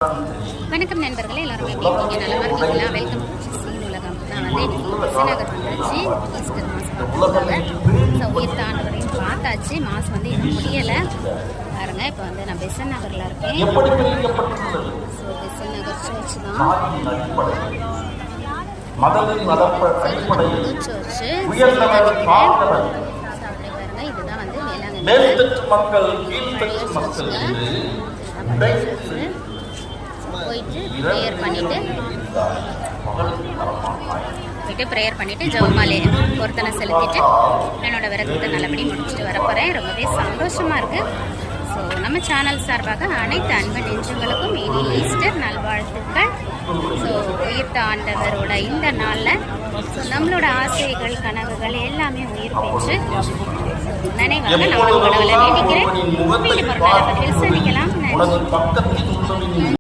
வணக்கம் நண்பர்களே, எல்லாரும் எப்படி இருக்கீங்க? நல்லா இருக்கீங்களா? வெல்கம் டு சீன் உலகம். நான் வந்து விசநகர் வந்தாச்சு. ஈஸ்டர் மாதம் உயிர் தாண்டவரையும் பார்த்தாச்சு. மாதம் வந்து இன்னும் முடியலை பாருங்க. இப்போ வந்து நான் பெசநகரில் இருக்கேன். ஸோ பெசநகர் சர்ச் தான் சர்ச்சு. பாருங்க, இதுதான் வந்து வேளாங்கண்ணி. போயிட்டு ப்ரேயர் பண்ணிவிட்டு ஜெபமாலை பொருத்தனை செலுத்திட்டு என்னோட விரதத்தை நல்லபடி முடிச்சுட்டு வரப்போகிறேன். ரொம்பவே சந்தோஷமாக இருக்குது. ஸோ நம்ம சேனல் சார்பாக அனைத்து அன்பு நெஞ்சங்களுக்கும் இனி ஈஸ்டர் நல்வாழ்த்துக்கள். ஸோ உயிர்த்த ஆண்டவரோட இந்த நாளில் ஸோ நம்மளோட ஆசைகள் கனவுகள் எல்லாமே உயிர் பெற்று நினைவாக நம்ம கடவுளை வேண்டிக்கிறேன். மீண்டும் ஒரு நல்ல பதிவில் சந்திக்கலாம். நன்றி.